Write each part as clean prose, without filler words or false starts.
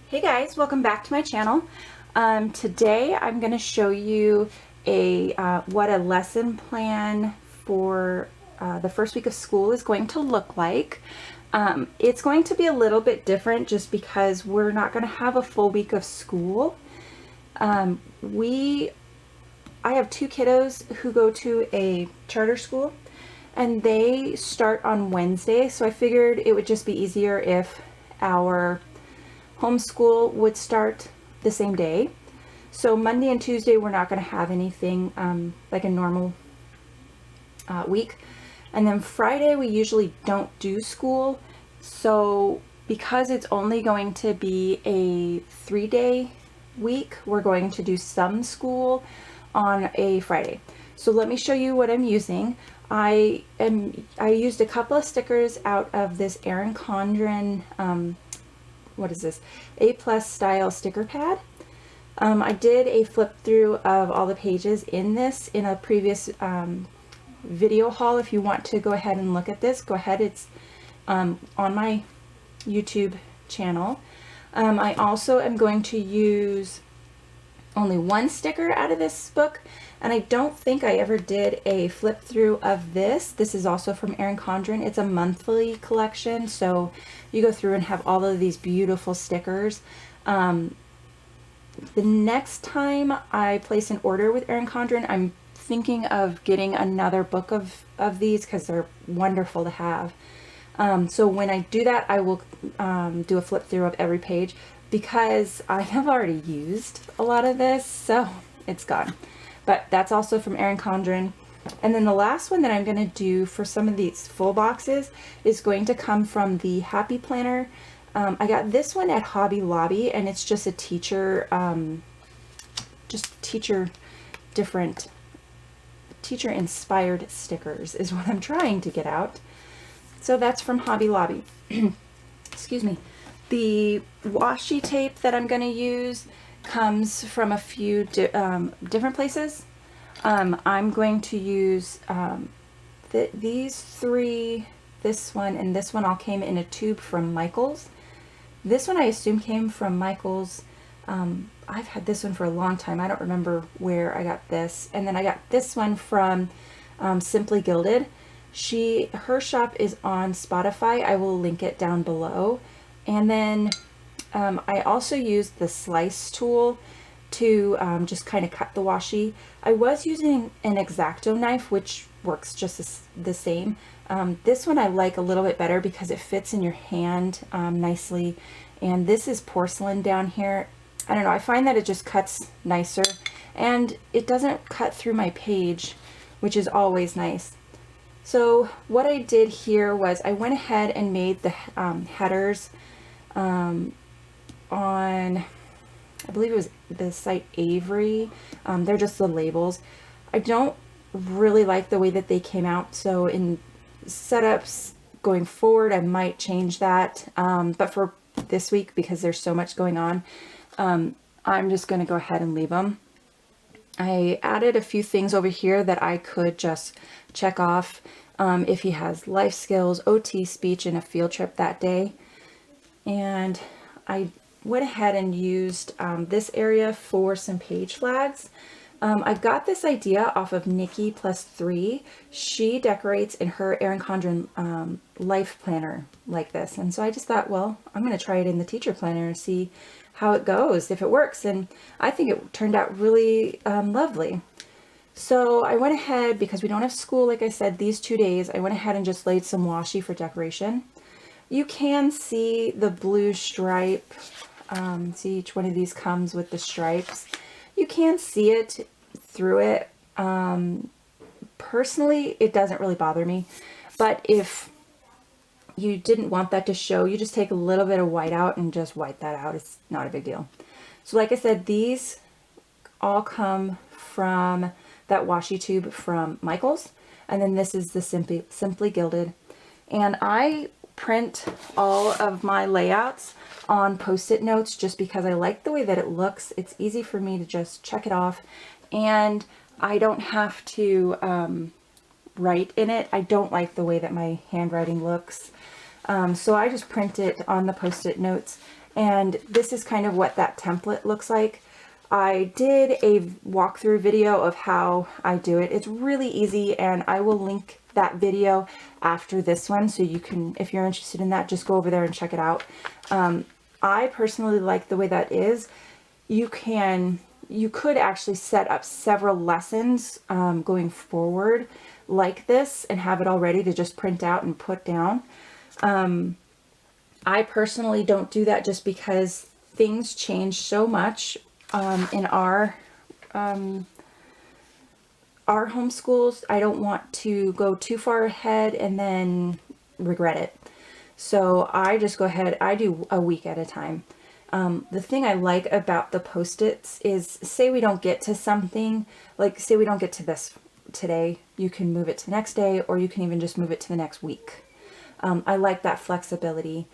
Hey guys, welcome back to my channel. Today I'm going to show you what a lesson plan for the first week of school is going to look like. It's going to be a little bit different just because we're not going to have a full week of school. I have two kiddos who go to a charter school and they start on Wednesday, so I figured it would just be easier if our homeschool would start the same day. So Monday and Tuesday we're not going to have anything like a normal week. And then Friday we usually don't do school. So because it's only going to be a 3-day week, we're going to do some school on a Friday. So let me show you what I'm using. I used a couple of stickers out of this Erin Condren what is this? A+ style sticker pad. I did a flip through of all the pages in this in a previous video haul. If you want to go ahead and look at this, go ahead. It's on my YouTube channel. I also am going to use only one sticker out of this book, and I don't think I ever did a flip through of this. This is also from Erin Condren. It's a monthly collection, so you go through and have all of these beautiful stickers. The next time I place an order with Erin Condren, I'm thinking of getting another book of these because they're wonderful to have. So when I do that, I will do a flip through of every page because I have already used a lot of this, so it's gone. But that's also from Erin Condren. And then the last one that I'm going to do for some of these full boxes is going to come from the Happy Planner. I got this one at Hobby Lobby, and it's just a teacher, different teacher inspired stickers is what I'm trying to get out. So that's from Hobby Lobby. Excuse me. The washi tape that I'm going to use comes from a few different places. I'm going to use these three, this one, and this one all came in a tube from Michaels. This one I assume came from Michaels. I've had this one for a long time. I don't remember where I got this. And then I got this one from Simply Gilded. Her shop is on Spotify. I will link it down below. And then I also used the slice tool to just kind of cut the washi. I was using an X-Acto knife, which works just the same. This one I like a little bit better because it fits in your hand nicely. And this is porcelain down here. I don't know, I find that it just cuts nicer and it doesn't cut through my page, which is always nice. So what I did here was I went ahead and made the headers on, I believe it was the site Avery. They're just the labels. I don't really like the way that they came out, so in setups going forward I might change that, but for this week, because there's so much going on, I'm just going to go ahead and leave them. I added a few things over here that I could just check off if he has life skills, OT, speech, and a field trip that day. And I went ahead and used this area for some page flags. I got this idea off of Nikki plus 3. She decorates in her Erin Condren life planner like this. And so I just thought, well, I'm going to try it in the teacher planner and see how it goes, if it works. And I think it turned out really lovely. So I went ahead, because we don't have school, like I said, these 2 days, I went ahead and just laid some washi for decoration. You can see the blue stripe. See, each one of these comes with the stripes. You can see it through it. Personally, it doesn't really bother me. But if you didn't want that to show, you just take a little bit of white out and just white that out. It's not a big deal. So like I said, these all come from that washi tube from Michaels. And then this is the Simply Gilded. And I print all of my layouts on Post-it notes just because I like the way that it looks. It's easy for me to just check it off, and I don't have to write in it. I don't like the way that my handwriting looks. So I just print it on the Post-it notes And this is kind of what that template looks like. I did a walkthrough video of how I do it. It's really easy, and I will link that video after this one, so you can, if you're interested in that, just go over there and check it out. I personally like the way that is. You could actually set up several lessons going forward like this and have it all ready to just print out and put down. I personally don't do that just because things change so much in our homeschools. I don't want to go too far ahead and then regret it. So I just go ahead, I do a week at a time. The thing I like about the Post-its is, say we don't get to something, like say we don't get to this today, you can move it to the next day, or you can even just move it to the next week. I like that flexibility.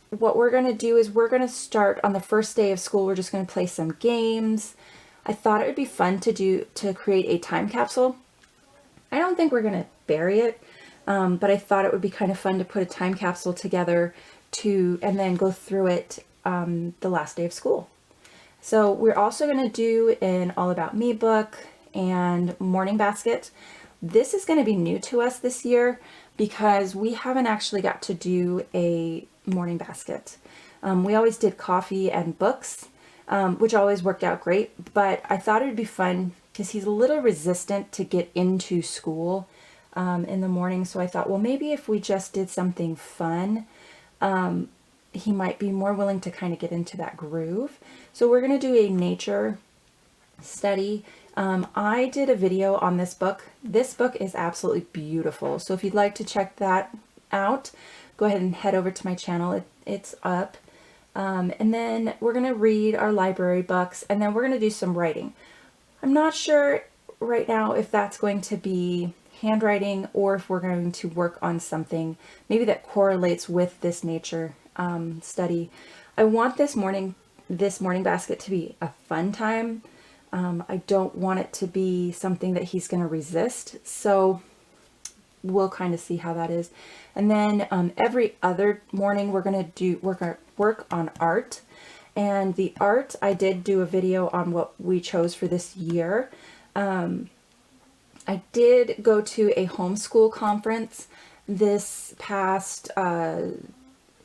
What we're going to do is we're going to start on the first day of school. We're just going to play some games. I thought it would be fun to create a time capsule. I don't think we're going to bury it, but I thought it would be kind of fun to put a time capsule together and then go through it the last day of school. So we're also going to do an All About Me book and morning basket. This is going to be new to us this year because we haven't actually got to do a morning basket. We always did coffee and books, which always worked out great, but I thought it'd be fun because he's a little resistant to get into school in the morning. So I thought, well, maybe if we just did something fun, he might be more willing to kind of get into that groove. So we're going to do a nature study. I did a video on this book. This book is absolutely beautiful. So if you'd like to check that out, go ahead and head over to my channel. It's up. And then we're going to read our library books, and then we're going to do some writing. I'm not sure right now if that's going to be handwriting or if we're going to work on something maybe that correlates with this nature study. I want this morning basket to be a fun time. I don't want it to be something that he's going to resist. So we'll kind of see how that is. And then every other morning we're going to work on art. And the art, I did do a video on what we chose for this year. I did go to a homeschool conference this past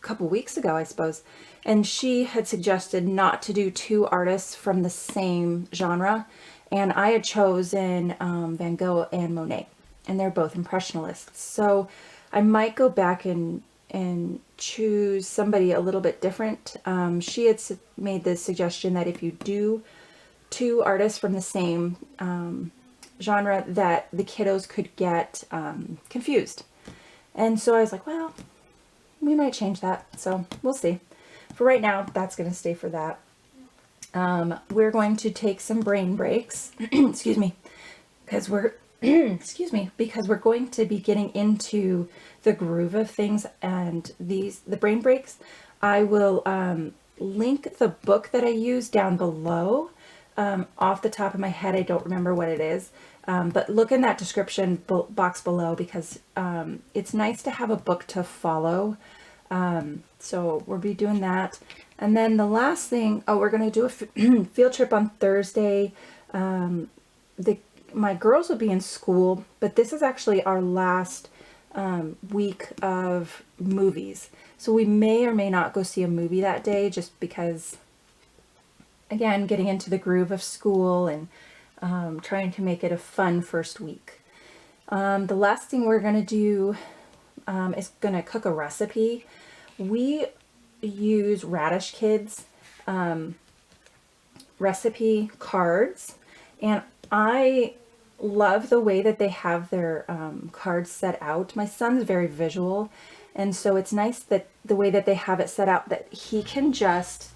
couple weeks ago, I suppose, and she had suggested not to do two artists from the same genre, and I had chosen Van Gogh and Monet, and they're both impressionists. So I might go back and choose somebody a little bit different. She had made the suggestion that if you do two artists from the same genre, that the kiddos could get confused. And so I was like, well, we might change that. So we'll see. For right now, that's going to stay for that. We're going to take some brain breaks, excuse me, because we're because we're going to be getting into the groove of things, and the brain breaks. I will link the book that I use down below. Off the top of my head, I don't remember what it is, but look in that description box below, because it's nice to have a book to follow. So we'll be doing that. And then the last thing, we're going to do a field trip on Thursday. My girls will be in school, but this is actually our last week of movies. So we may or may not go see a movie that day, just because, again, getting into the groove of school and trying to make it a fun first week. The last thing we're going to do is going to cook a recipe. We use Radish Kids recipe cards, and I love the way that they have their cards set out. My son's very visual, and so it's nice that the way that they have it set out, that he can just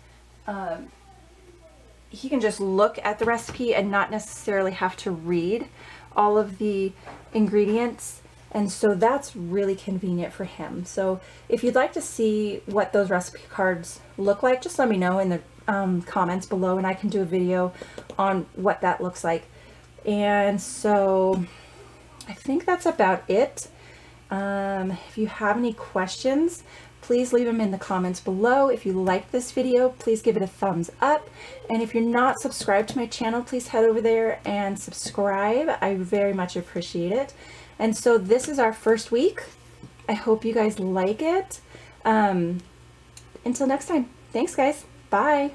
look at the recipe and not necessarily have to read all of the ingredients. And so that's really convenient for him. So if you'd like to see what those recipe cards look like, just let me know in the comments below, and I can do a video on what that looks like. And so I think that's about it. If you have any questions, please leave them in the comments below. If you liked this video, please give it a thumbs up. And if you're not subscribed to my channel, please head over there and subscribe. I very much appreciate it. And so this is our first week. I hope you guys like it. Until next time, thanks guys. Bye.